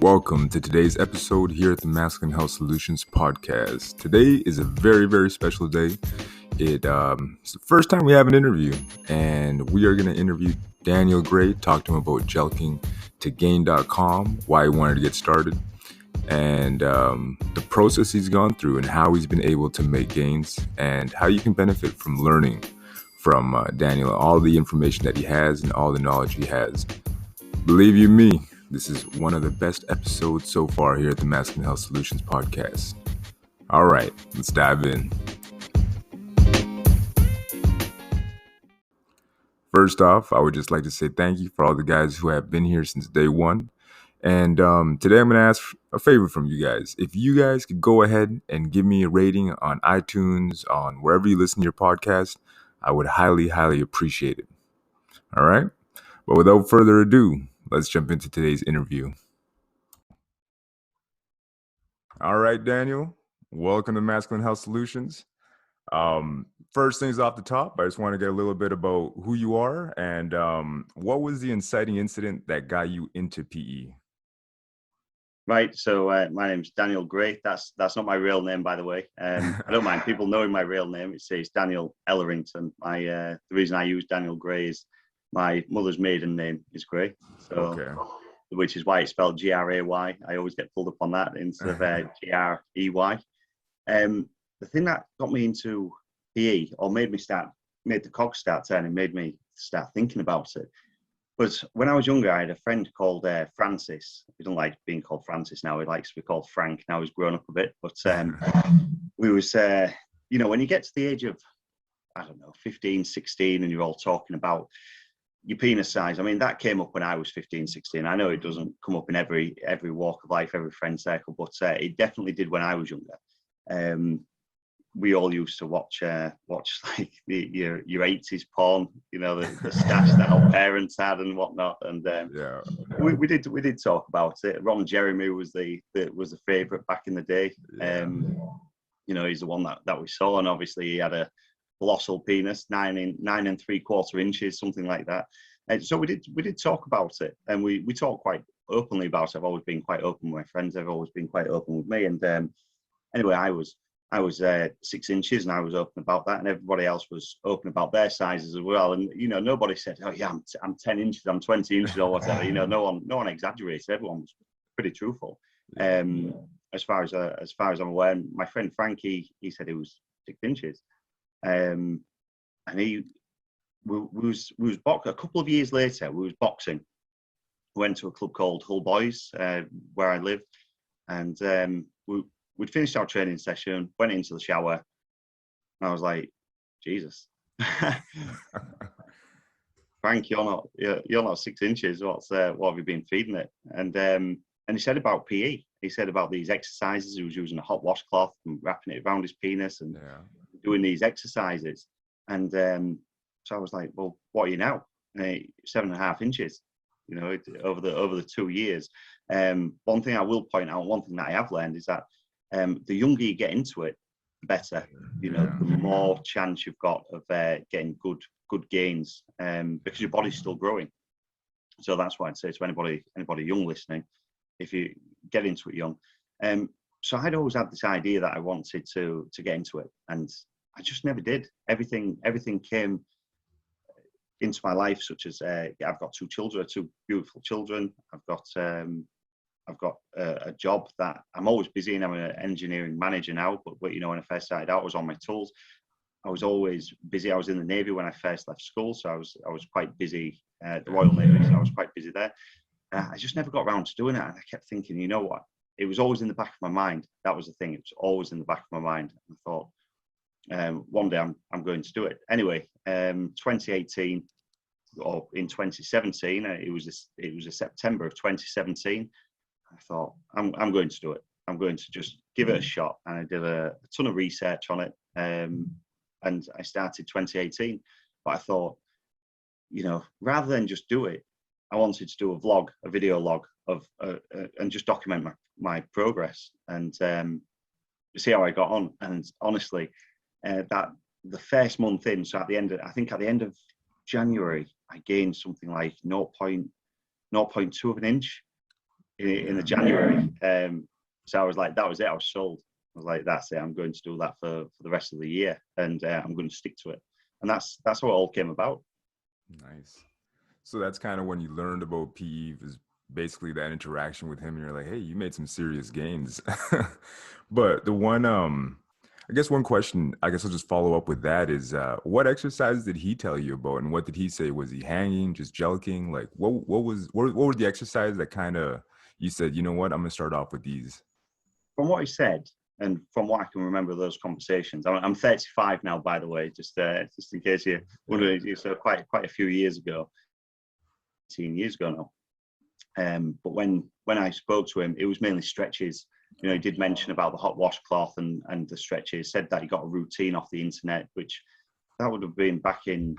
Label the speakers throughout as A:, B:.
A: welcome to today's episode here at the Masculine Health Solutions podcast. Today is a very, very special day. It's the first time we have an interview, and we are going to interview Daniel Gray, talk to him about jelking2gain.com, why he wanted to get started, and the process he's gone through and how he's been able to make gains, and how you can benefit from learning from Daniel, all the information that he has and all the knowledge he has. Believe you me, this is one of the best episodes so far here at the Masculine Health Solutions podcast. All right, let's dive in. First off, I would just like to say thank you for all the guys who have been here since day one. And today I'm going to ask a favor from you guys. If you guys could go ahead and give me a rating on iTunes, on wherever you listen to your podcast, I would highly, highly appreciate it. All right? But without further ado, let's jump into today's interview. All right, Daniel, welcome to Masculine Health Solutions. First things off the top, I just want to get a little bit about who you are and what was the inciting incident that got you into PE?
B: Right, so my name's Daniel Gray. That's not my real name, by the way. I don't mind people knowing my real name. It says Daniel Ellerington. The reason I use Daniel Gray is my mother's maiden name is Gray, so okay. Which is why it's spelled Gray. I always get pulled up on that instead of Grey. The thing that got me into PE, or made the cogs start turning, made me start thinking about it, was when I was younger. I had a friend called Francis. He doesn't like being called Francis now. He likes to be called Frank. Now he's grown up a bit, but we was, when you get to the age of, 15, 16, and you're all talking about your penis size. I mean, that came up when I was 15, 16. I know it doesn't come up in every walk of life, every friend circle, but it definitely did when I was younger. We all used to watch like your 80s porn, the stash that our parents had and whatnot. And we did talk about it. Ron Jeremy was the favorite back in the day. He's the one that we saw, and obviously he had a colossal penis, 9 3/4 inches, something like that. And so we did talk about it, and we talk quite openly about it. I've always been quite open with my friends. They've always been quite open with me. And anyway, I was 6 inches, and I was open about that, and everybody else was open about their sizes as well. And nobody said, "Oh yeah, I'm 10 inches, I'm 20 inches," or whatever. No one exaggerated. Everyone was pretty truthful. As far as I'm aware, my friend Frankie, he said he was 6 inches. And we was a couple of years later. We was boxing. We went to a club called Hull Boys, where I live, and we'd finished our training session, went into the shower, and I was like, Jesus, Frank, you're not 6 inches. What have you been feeding it? And he said about PE. He said about these exercises. He was using a hot washcloth and wrapping it around his penis and doing these exercises. And so I was like, well, what are you now? 7.5 inches, over the 2 years. One thing I will point out, one thing that I have learned is that the younger you get into it, the better. The more chance you've got of getting good gains, because your body's still growing. So that's why I'd say to anybody young listening, if you get into it young. So I'd always had this idea that I wanted to get into it, and I just never did. Everything came into my life, such as I've got 2 children, 2 beautiful children. I've got a job that I'm always busy, and I'm an engineering manager now. But when I first started out, I was on my tools. I was always busy. I was in the Navy when I first left school, so I was quite busy. The Royal Navy, so I was quite busy there. I just never got around to doing it, and I kept thinking, you know what? It was always in the back of my mind. That was the thing. It was always in the back of my mind. I thought, one day I'm going to do it. Anyway, 2018 or in 2017, it was a September of 2017. I thought, I'm going to do it. I'm going to just give it a shot. And I did a ton of research on it. And I started 2018. But I thought, rather than just do it, I wanted to do a video log of and just document my progress and see how I got on. And honestly, that the first month in, so at the end of January, I gained something like 0.2 of an inch. in the January. So I was like, that was it. I was sold. I was like, that's it. I'm going to do that for the rest of the year, and I'm going to stick to it. And that's how it all came about.
A: Nice. So that's kind of when you learned about PE, was basically that interaction with him, and you're like, hey, you made some serious gains. But the one, I guess one question, I guess I'll just follow up with that is, what exercise did he tell you about, and what did he say? Was he hanging, just jelking? Like, what were the exercises that kind of you said, you know what, I'm gonna start off with these?
B: From what he said, and from what I can remember of those conversations, I'm 35 now, by the way, just in case you're wondering. So quite a few years ago, 18 years ago now. But when I spoke to him, it was mainly stretches. You know, he did mention about the hot washcloth and the stretches. Said that he got a routine off the internet, which that would have been back in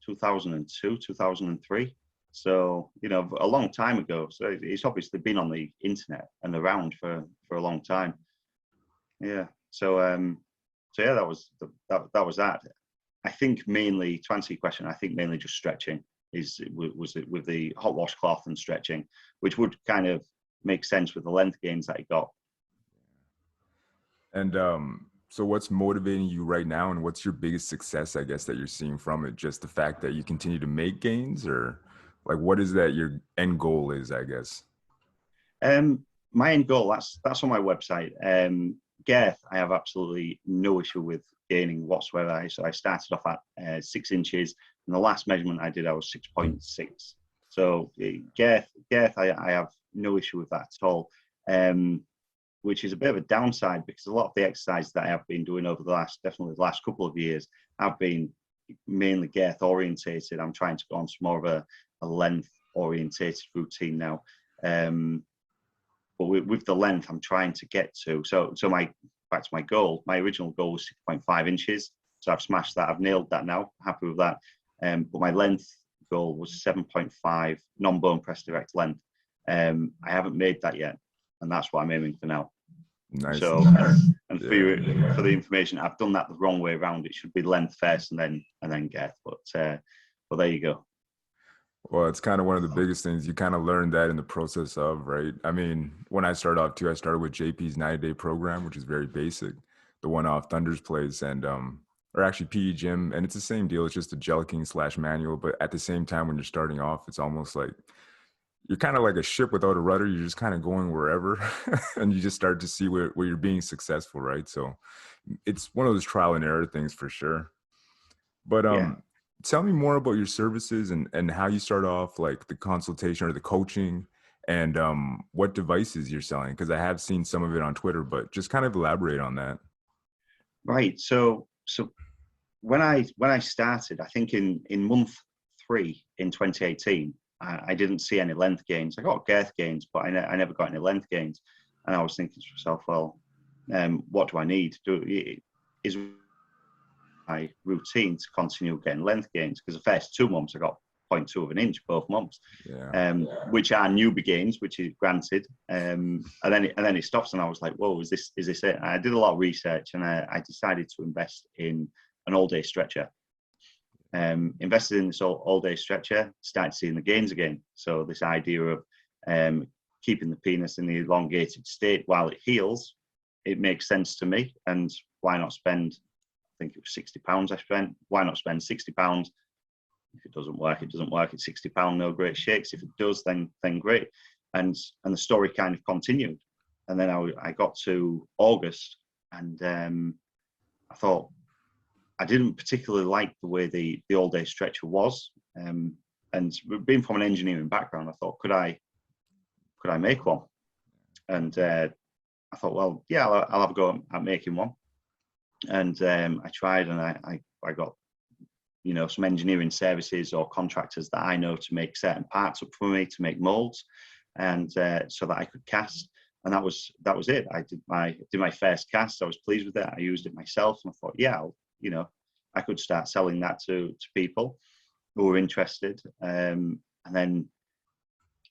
B: 2002, 2003. So, you know, a long time ago. So it's obviously been on the internet and around for a long time. Yeah. So yeah, that was that. I think mainly, to answer your question, I think mainly just stretching was it with the hot washcloth and stretching, which would kind of make sense with the length gains that he got.
A: And so what's motivating you right now, and what's your biggest success, I guess, that you're seeing from it? Just the fact that you continue to make gains, or like what is that your end goal is, I guess?
B: My end goal, that's on my website. Girth, I have absolutely no issue with gaining whatsoever. So I started off at 6 inches, and the last measurement I did, I was 6.6. So girth, I have no issue with that at all. Which is a bit of a downside, because a lot of the exercises that I have been doing over definitely the last couple of years, have been mainly girth orientated. I'm trying to go on to more of a length orientated routine now. But with the length, I'm trying to get to. So back to my goal. My original goal was 6.5 inches. So I've smashed that. I've nailed that now. Happy with that. But my length goal was 7.5 non-bone press direct length. I haven't made that yet, and that's what I'm aiming for now.
A: Nice.
B: So, and for the information, I've done that the wrong way around. It should be length first and then girth. But there you go.
A: Well, it's kind of one of the biggest things. You kind of learn that in the process of, right? I mean, when I started off too, I started with JP's 90-day program, which is very basic, the one off Thunder's place, and or actually PE Gym, and it's the same deal. It's just a jelking / manual, but at the same time, when you're starting off, it's almost like you're kind of like a ship without a rudder. You're just kind of going wherever, and you just start to see where you're being successful, right? So it's one of those trial and error things for sure. But
B: Yeah.
A: tell me more about your services and how you start off, like the consultation or the coaching, and what devices you're selling, because I have seen some of it on Twitter, but just kind of elaborate on that.
B: Right. So when I started, I think in month 3 in 2018, I didn't see any length gains. I got girth gains, but I never got any length gains. And I was thinking to myself, well, what do I need? Is my routine to continue getting length gains? Because the first 2 months I got 0.2 of an inch both months, which are newbie gains, which is granted. And then it stops, and I was like, whoa, is this it? And I did a lot of research, and I decided to invest in an all-day stretcher. Invested in this all-day stretcher, started seeing the gains again. So this idea of keeping the penis in the elongated state while it heals, it makes sense to me. And why not spend, I think it was £60 I spent. Why not spend £60? If it doesn't work, it doesn't work. It's £60, no great shakes. If it does, then great. And the story kind of continued. And then I got to August, and I thought, I didn't particularly like the way the all-day stretcher was. And being from an engineering background, I thought, could I make one? And I thought, well, yeah, I'll have a go at making one. And I tried, and I got, you know, some engineering services or contractors that I know to make certain parts up for me, to make molds, and so that I could cast. And that was it. I did my first cast. I was pleased with it. I used it myself, and I thought, yeah, I could start selling that to people who were interested. And then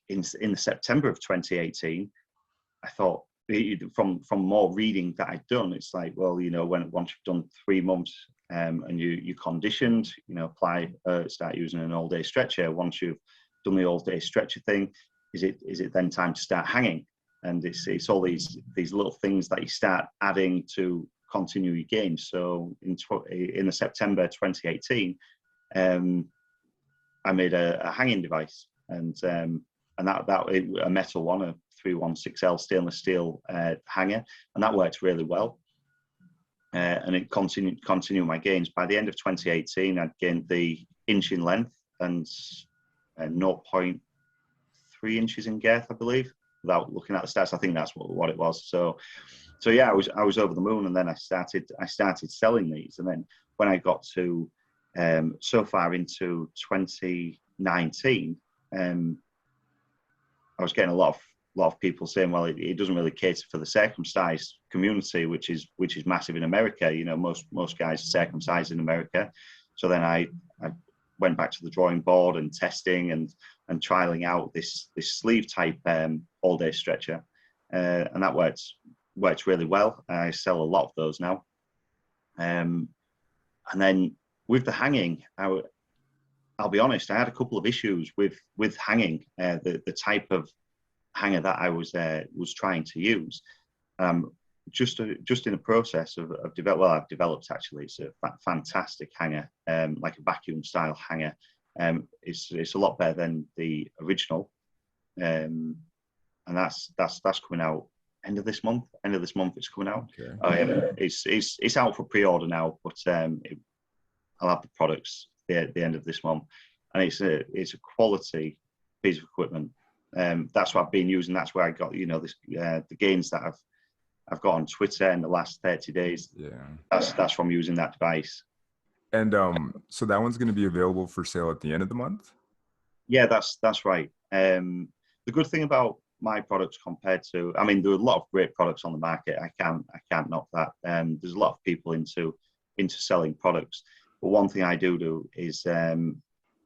B: in the September of 2018, I thought, from more reading that I'd done, it's like, well, you know, once you've done 3 months and you conditioned, you know, start using an all-day stretcher. Once you've done the all-day stretcher thing, is it then time to start hanging? And it's all these little things that you start adding to continue your gains. So in the September 2018, I made a hanging device, and that a metal one, a 316L stainless steel hanger, and that worked really well. And it continued my gains. By the end of 2018, I'd gained the inch in length and 0.3 inches in girth, I believe. Without looking at the stats, I think that's what it was. So yeah, I was over the moon, and then I started selling these, and then when I got to so far into 2019, I was getting a lot of people saying, well, it doesn't really cater for the circumcised community, which is massive in America. You know, most guys are circumcised in America. So then I went back to the drawing board and testing and trialing out this sleeve type all day stretcher, and that works really well. I sell a lot of those now. And then with the hanging, I'll be honest, I had a couple of issues with hanging, the type of hanger that I was trying to use. Just in the process of I've developed actually. It's a fantastic hanger, like a vacuum style hanger. It's a lot better than the original, and that's coming out end of this month. End of this month, it's coming out. Okay. It's out for pre-order now, but I'll have the products the end of this month, and it's a quality piece of equipment. That's what I've been using. That's where I got the gains that I've got on Twitter in the last 30 days.
A: Yeah,
B: that's from using that device.
A: And so that one's going to be available for sale at the end of the month?
B: Yeah, that's right. The good thing about my products compared to, I mean, there are a lot of great products on the market. I can't knock that. There's a lot of people into selling products. But one thing I do is the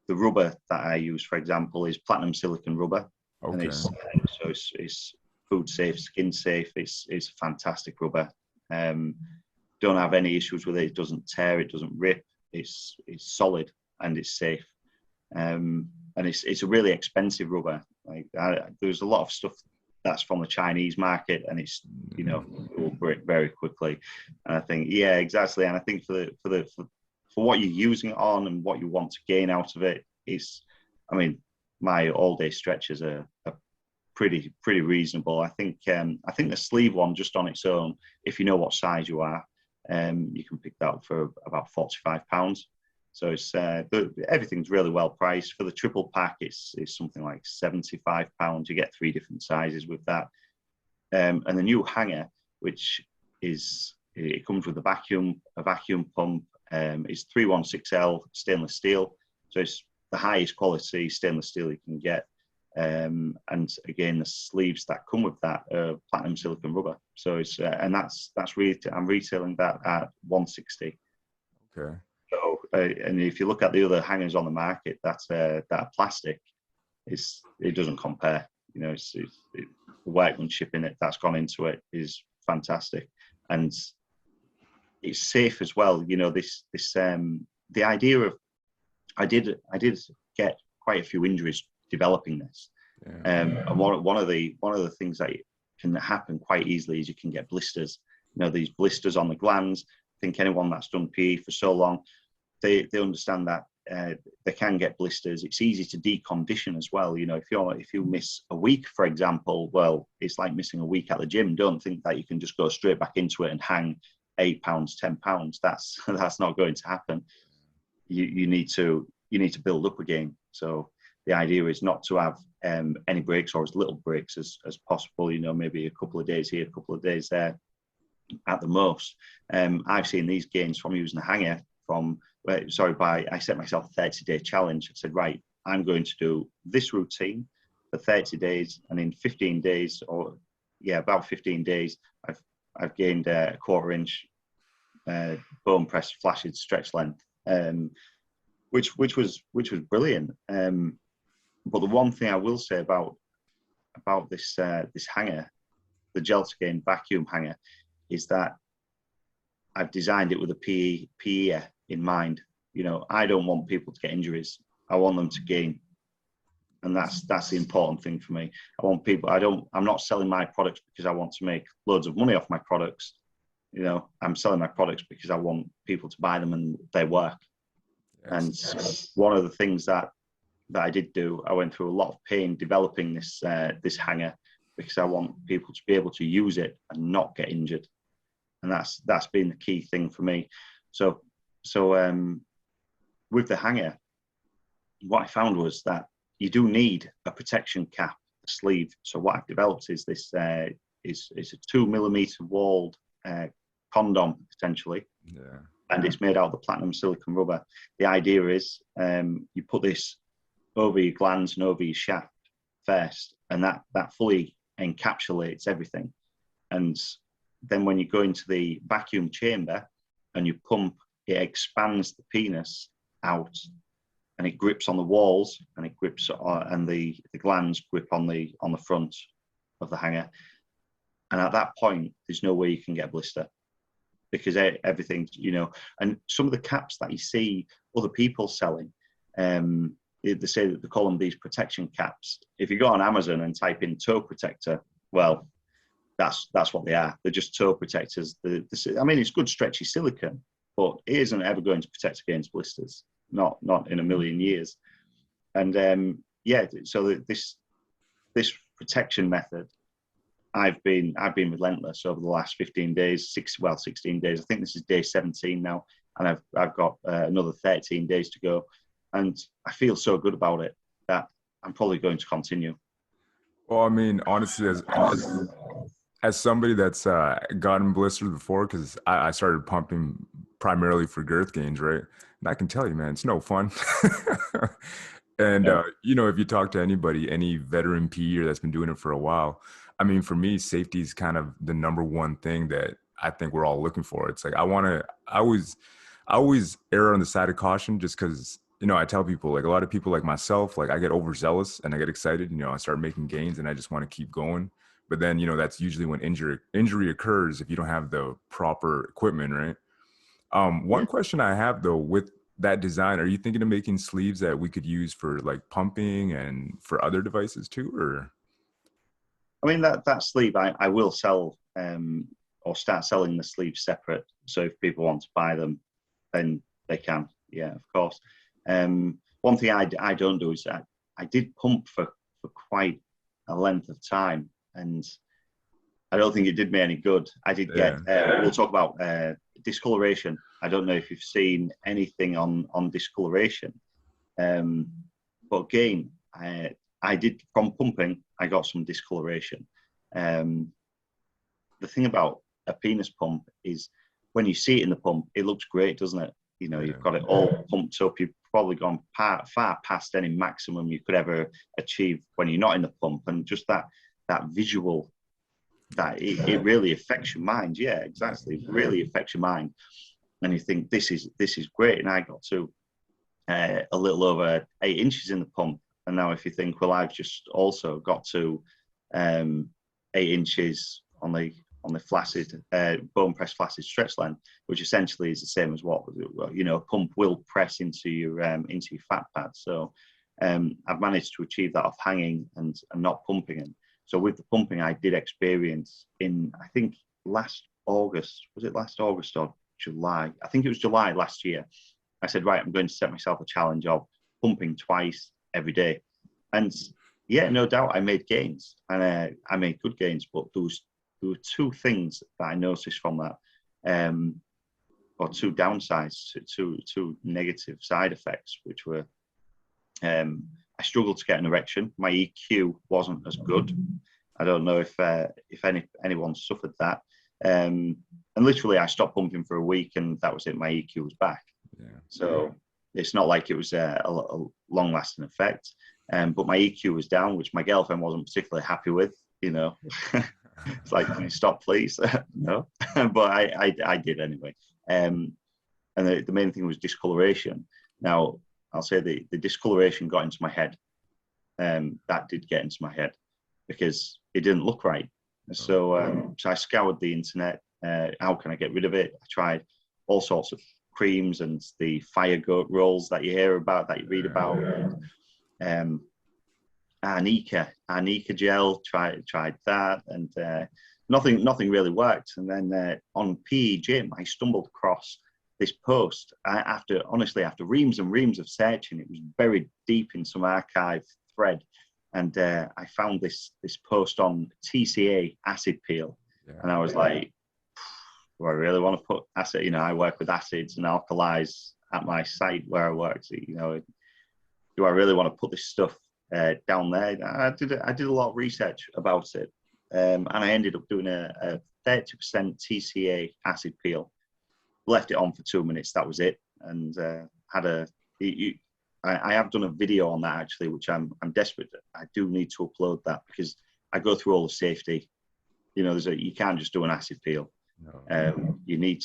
B: rubber that I use, for example, is platinum silicon rubber. Okay. And it's food safe, skin safe. It's a fantastic rubber. Don't have any issues with it. It doesn't tear. It doesn't rip. It's solid and it's safe. And it's a really expensive rubber. Like there's a lot of stuff that's from the Chinese market, and it's it will break very quickly. And I think exactly. And I think for what you're using it on and what you want to gain out of it is, I mean, my all-day stretchers are pretty reasonable. I think the sleeve one just on its own, if you know what size you are, you can pick that up for about £45. So it's everything's really well priced. For the triple pack, it's something like £75. You get 3 different sizes with that, and the new hanger, which it comes with a vacuum pump. It's 316L stainless steel, so it's the highest quality stainless steel you can get. And again, the sleeves that come with that are platinum silicon rubber. So it's and I'm retailing that at £160.
A: Okay.
B: So and if you look at the other hangers on the market, that are plastic, it doesn't compare. The workmanship in it that's gone into it is fantastic, and it's safe as well. The idea of I did get quite a few injuries developing this. Yeah. And one of the things that can happen quite easily is you can get blisters. These blisters on the glands. I think anyone that's done PE for so long, they understand that they can get blisters. It's easy to decondition as well. If you miss a week, for example, well, it's like missing a week at the gym. Don't think that you can just go straight back into it and hang £8, £10. That's not going to happen. You need to build up again. So the idea is not to have any breaks, or as little breaks as possible. Maybe a couple of days here, a couple of days there, at the most. I've seen these gains from using a hanger. I set myself a 30-day challenge. I said, right, I'm going to do this routine for 30 days, and in 15 days, about 15 days, I've gained a 1/4 inch bone press flaccid stretch length, which was brilliant. But the one thing I will say about this hanger, the Gelta vacuum hanger, is that I've designed it with a PE in mind. I don't want people to get injuries. I want them to gain. And that's the important thing for me. I want people. I'm not selling my products because I want to make loads of money off my products. You know, I'm selling my products because I want people to buy them and they work. And one of the things that I did do, I went through a lot of pain developing this hanger, because I want people to be able to use it and not get injured. And that's been the key thing for me. So with the hanger, what I found was that you do need a protection cap, a sleeve. So what I've developed is this is a 2mm walled condom, essentially.
A: Yeah.
B: And it's made out of the platinum silicon rubber. The idea is you put this over your glands and over your shaft first, and that fully encapsulates everything. And then when you go into the vacuum chamber and you pump, it expands the penis out, and it grips on the walls, and it grips and the glands grip on the front of the hanger. And at that point, there's no way you can get a blister, because everything, you know. And some of the caps that you see other people selling, they say that they call them these protection caps. If you go on Amazon and type in toe protector, well, that's what they are. They're just toe protectors. I mean, it's good stretchy silicone, but it isn't ever going to protect against blisters. Not in a million years. And so this protection method, I've been relentless over the last 15 days, 16 days. I think this is day 17 now, and I've got another 13 days to go, and I feel so good about it that I'm probably going to continue.
A: Well, I mean, honestly, as somebody that's gotten blisters before, because I started pumping primarily for girth gains, right? And I can tell you, man, it's no fun. And, you know, if you talk to anybody, any veteran PEer that's been doing it for a while, I mean, for me, safety is kind of the number one thing that I think we're all looking for. It's like, I always err on the side of caution, just because, you know, I tell people, like, a lot of people like myself, like, I get overzealous and I get excited, you know, I start making gains and I just want to keep going. But then, you know, that's usually when injury occurs if you don't have the proper equipment, right? One question I have, though, with that design, are you thinking of making sleeves that we could use for like pumping and for other devices too, or?
B: I mean, that sleeve, I will sell or start selling the sleeves separate. So if people want to buy them, then they can. Yeah, of course. One thing I don't do is I did pump for quite a length of time, and I don't think it did me any good. I did get, we'll talk about discoloration. I don't know if you've seen anything on discoloration. But again, I did, from pumping, I got some discoloration. The thing about a penis pump is when you see it in the pump, it looks great, doesn't it? You know, you've got it all pumped up. You've probably gone far past any maximum you could ever achieve when you're not in the pump. And just that visual, that it really affects your mind. Yeah, exactly. It really affects your mind. And you think, this is great. And I got to a little over 8 inches in the pump. And now if you think, well, I've just also got to 8 inches on the flaccid, bone press flaccid stretch length, which essentially is the same as what, you know, a pump will press into your fat pad. So I've managed to achieve that off hanging and not pumping. And so with the pumping, I did experience in, I think last August, was it last August or July? I think it was July last year. I said, right, I'm going to set myself a challenge of pumping twice every day. And yeah, no doubt I made gains, and I made good gains, but there were two things that I noticed from that, or two downsides, two negative side effects, which were, I struggled to get an erection. My EQ wasn't as good. I don't know if anyone suffered that. And literally, I stopped pumping for a week, and that was it. My EQ was back. Yeah. So it's not like it was a long-lasting effect. But my EQ was down, which my girlfriend wasn't particularly happy with. You know, it's like, can you stop, please? No, but I did anyway. And the main thing was discoloration. Now, I'll say the discoloration got into my head. That did get into my head because it didn't look right. So I scoured the internet. How can I get rid of it? I tried all sorts of creams and the fire goat rolls that you hear about, that you read about. Arnica gel. Tried that, and nothing really worked. And then on PE Gym, I stumbled across this post after reams and reams of searching. It was buried deep in some archive thread, and I found this post on TCA acid peel, and I was like, do I really want to put acid? You know, I work with acids and alkalis at my site where I work. So, you know, do I really want to put this stuff down there? I did a lot of research about it, and I ended up doing a 30% TCA acid peel. Left it on for 2 minutes. That was it, and I have done a video on that actually, which I'm desperate. I do need to upload that because I go through all the safety. You know, you can't just do an acid peel. No. You need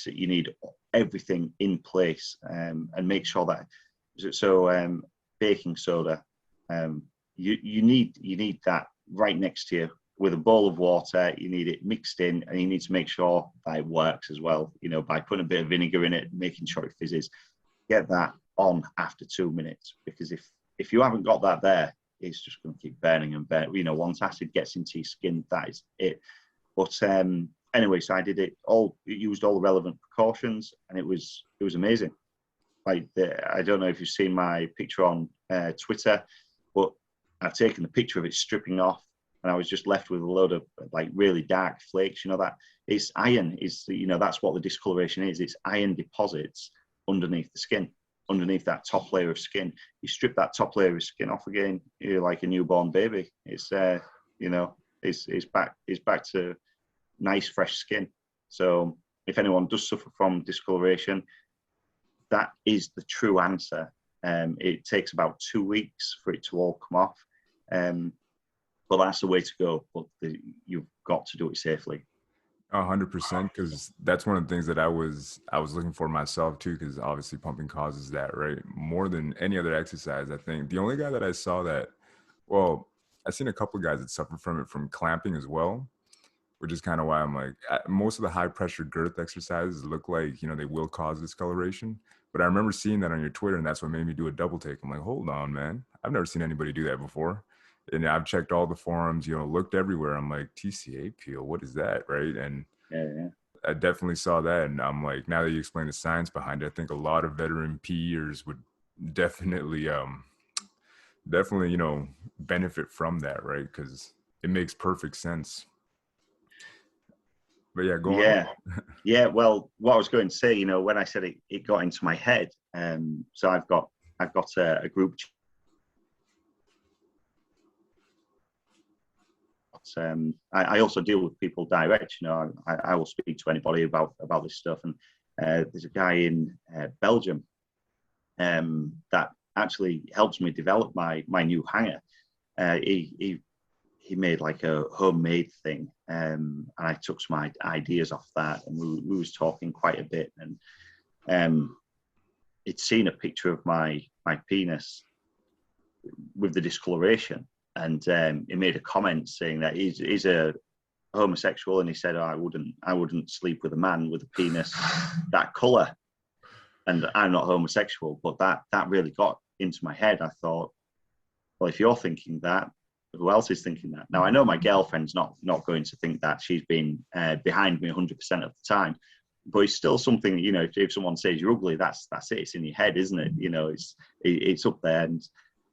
B: everything in place, and make sure that. So baking soda, you need that right next to you with a bowl of water. You need it mixed in, and you need to make sure that it works as well. You know, by putting a bit of vinegar in it, making sure it fizzes. Get that on after 2 minutes, because if you haven't got that there, it's just going to keep burning and burning. You know, once acid gets into your skin, that is it. But anyway, so I did it all. Used all the relevant precautions, and it was amazing. Like I don't know if you've seen my picture on Twitter, but I've taken the picture of it stripping off, and I was just left with a load of like really dark flakes. You know, that it's iron. That's what the discoloration is. It's iron deposits underneath the skin, underneath that top layer of skin. You strip that top layer of skin off again, you're like a newborn baby. It's it's back to nice fresh skin. So if anyone does suffer from discoloration, that is the true answer. It takes about 2 weeks for it to all come off, but that's the way to go. But you've got to do it safely.
A: 100%, because that's one of the things that I was looking for myself too, because obviously pumping causes that, right? More than any other exercise. I think the only guy that I saw that, well, I've seen a couple of guys that suffer from it from clamping as well, which is kind of why I'm like, most of the high pressure girth exercises look like, you know, they will cause discoloration. But I remember seeing that on your Twitter, and that's what made me do a double take. I'm like, hold on, man, I've never seen anybody do that before. And I've checked all the forums, you know, looked everywhere. I'm like, TCA peel, what is that, right? And
B: yeah.
A: I definitely saw that, and I'm like, now that you explain the science behind it, I think a lot of veteran PEers would definitely, you know, benefit from that, right? Because it makes perfect sense. But yeah, go on.
B: Yeah. Well, what I was going to say, you know, when I said it got into my head, so I've got a group. I also deal with people direct. You know, I will speak to anybody about this stuff. And there's a guy in Belgium that actually helps me develop my new hanger. He made like a homemade thing, and I took some ideas off that, and we was talking quite a bit. And he'd seen a picture of my penis with the discoloration. And he made a comment saying that he's a homosexual, and he said, I wouldn't sleep with a man with a penis that color, and I'm not homosexual. But that really got into my head. I thought, well, if you're thinking that, who else is thinking that? Now I know my girlfriend's not going to think that. She's been behind me 100% of the time, but it's still something. You know, if someone says you're ugly, that's it. It's in your head, isn't it? You know, it's up there.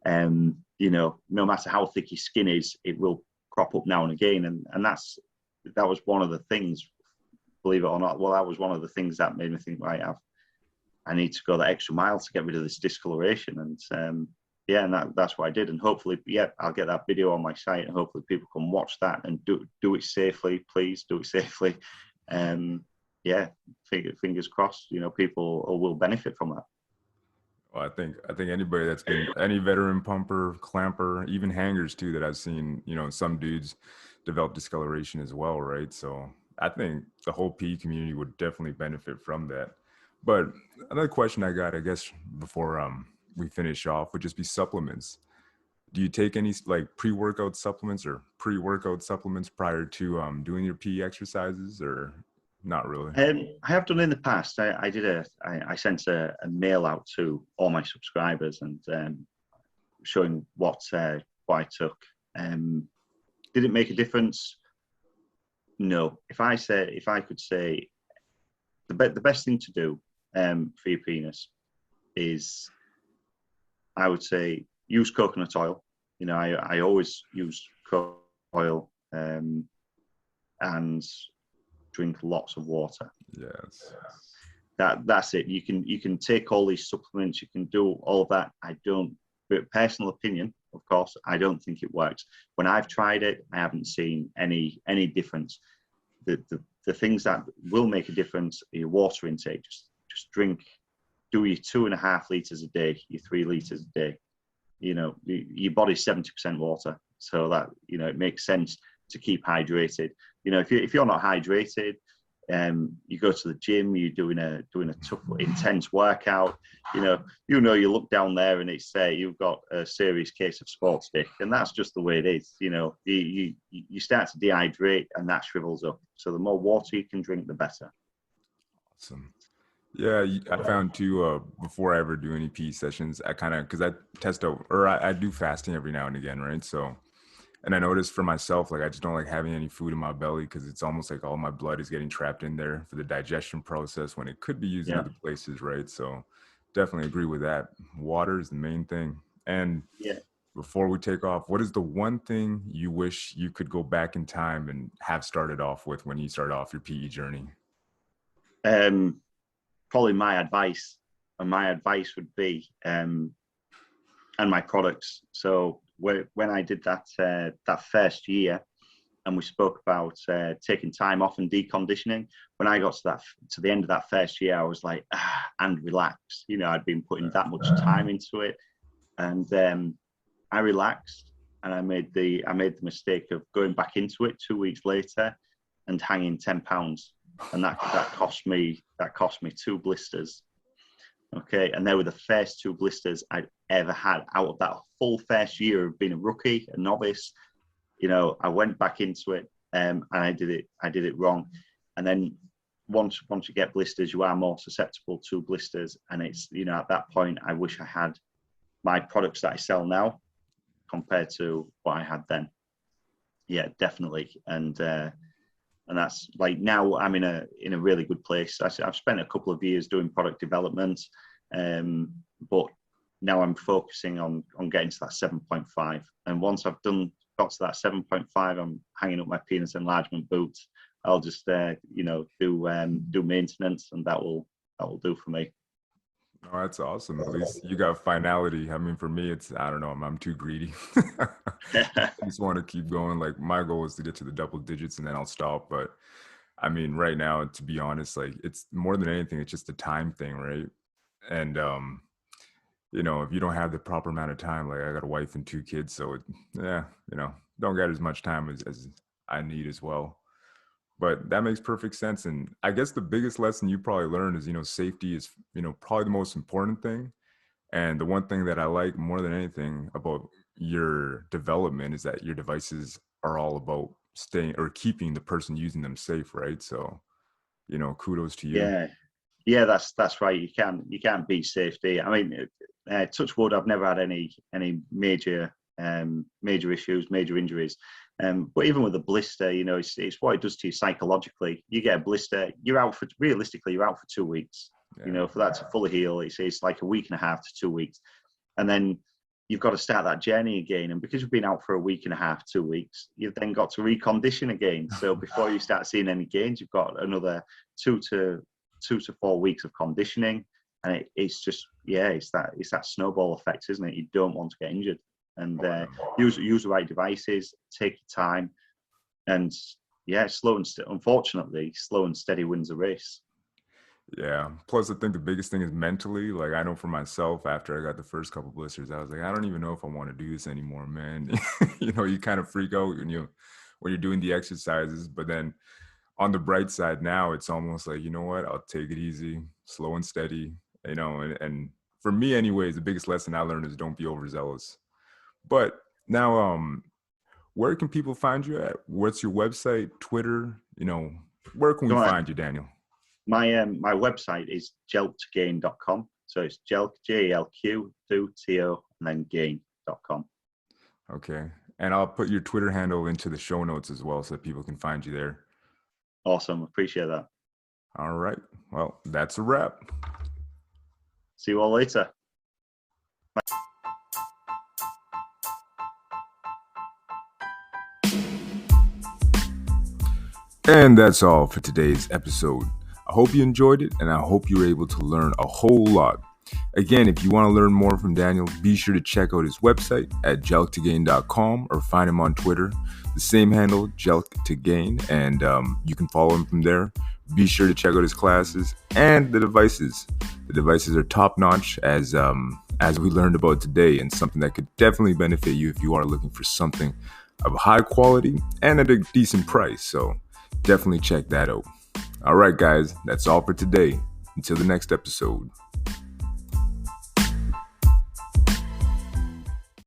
B: And you know, no matter how thick your skin is, it will crop up now and again. And that was one of the things, believe it or not. Well, that was one of the things that made me think, right, I need to go that extra mile to get rid of this discoloration. And and that's what I did. And hopefully, I'll get that video on my site, and hopefully people can watch that and do it safely. Please do it safely. Fingers crossed. You know, people will benefit from that.
A: Well, I think anybody that's been any veteran pumper, clamper, even hangers too, that I've seen, you know, some dudes develop discoloration as well, right? So I think the whole PE community would definitely benefit from that. But another question I got, I guess, before we finish off, would just be supplements. Do you take any like pre-workout supplements or pre-workout supplements prior to doing your PE exercises, or not really?
B: I have done in the past. I sent a mail out to all my subscribers, and showing what what I took. Did it make a difference? No. If I could say the best thing to do for your penis is, I would say, use coconut oil. You know, I always use coconut oil, and drink lots of water.
A: Yes.
B: That's it. You can take all these supplements. You can do all of that. But personal opinion, of course, I don't think it works. When I've tried it, I haven't seen any difference. The things that will make a difference are your water intake. Just drink. Do your 2.5 liters a day, your 3 liters a day. You know, your body's 70% water, so that, you know, it makes sense to keep hydrated. You know, if you're not hydrated, you go to the gym, you're doing a tough, intense workout. You look down there and it's you've got a serious case of sports dick, and that's just the way it is. You know, you start to dehydrate and that shrivels up. So the more water you can drink, the better.
A: Awesome. Yeah, I found too, before I ever do any PE sessions, because I test out, or I do fasting every now and again, right? So, and I noticed for myself, like, I just don't like having any food in my belly, because it's almost like all my blood is getting trapped in there for the digestion process when it could be used in other places, right? So definitely agree with that. Water is the main thing. And before we take off, what is the one thing you wish you could go back in time and have started off with when you started off your PE journey?
B: Probably my advice, and my advice would be, and my products. So when I did that first year, and we spoke about taking time off and deconditioning, when I got to the end of that first year, I was like, and relax. You know, I'd been putting that much time into it, and I relaxed, and I made the mistake of going back into it 2 weeks later and hanging 10 pounds. And that cost me 2 blisters. Okay, and they were the first 2 blisters I'd ever had out of that full first year of being a rookie, a novice. You know, I went back into it, and I did it wrong. And then once you get blisters, you are more susceptible to blisters. And it's, you know, at that point, I wish I had my products that I sell now compared to what I had then. Yeah, definitely. And that's like, now I'm in a really good place. I've spent a couple of years doing product development, but now I'm focusing on getting to that 7.5. And once I've got to that 7.5, I'm hanging up my penis enlargement boots. I'll just do maintenance, and that will do for me.
A: Oh, that's awesome. At least you got finality. I mean, for me, I don't know, I'm too greedy. I just want to keep going. Like, my goal is to get to the double digits and then I'll stop. But I mean, right now, to be honest, like, it's more than anything, it's just a time thing, right? And, you know, if you don't have the proper amount of time, like, I got a wife and 2 kids, so don't get as much time as I need as well. But that makes perfect sense. And I guess the biggest lesson you probably learned is, you know, safety is, you know, probably the most important thing. And the one thing that I like more than anything about your development is that your devices are all about staying or keeping the person using them safe, right? So, you know, kudos to you.
B: Yeah, that's right. You can't beat safety. I mean, touch wood, I've never had any major issues, major injuries. But even with a blister, you know, it's what it does to you psychologically. You get a blister, realistically, you're out for 2 weeks. Yeah. You know, for that to fully heal, it's like 1.5 weeks to 2 weeks. And then you've got to start that journey again. And because you've been out for 1.5 weeks, 2 weeks, you've then got to recondition again. So before you start seeing any gains, you've got another 2 to 4 weeks of conditioning. And it's just, it's that snowball effect, isn't it? You don't want to get injured. And use the right devices, take your time, and unfortunately, slow and steady wins the race.
A: Yeah. Plus, I think the biggest thing is mentally. Like, I know for myself, after I got the first couple blisters, I was like, I don't even know if I want to do this anymore, man. You know, you kind of freak out when you're doing the exercises. But then on the bright side now, it's almost like, you know what, I'll take it easy, slow and steady, you know, and for me anyways, the biggest lesson I learned is don't be overzealous. But now, where can people find you at? What's your website, Twitter? You know, where can we find you, Daniel?
B: My website is jelqtogain.com. So it's jelq, J-E-L-Q, to, T-O, and then gain.com.
A: Okay. And I'll put your Twitter handle into the show notes as well so that people can find you there.
B: Awesome. Appreciate that.
A: All right. Well, that's a wrap.
B: See you all later.
A: And that's all for today's episode. I hope you enjoyed it, and I hope you were able to learn a whole lot. Again, if you want to learn more from Daniel, be sure to check out his website at jelk2gain.com or find him on Twitter, the same handle, jelk2gain, and you can follow him from there. Be sure to check out his classes and the devices. The devices are top-notch, as we learned about today, and something that could definitely benefit you if you are looking for something of high quality and at a decent price. So definitely check that out. All right, guys, that's all for today. Until the next episode.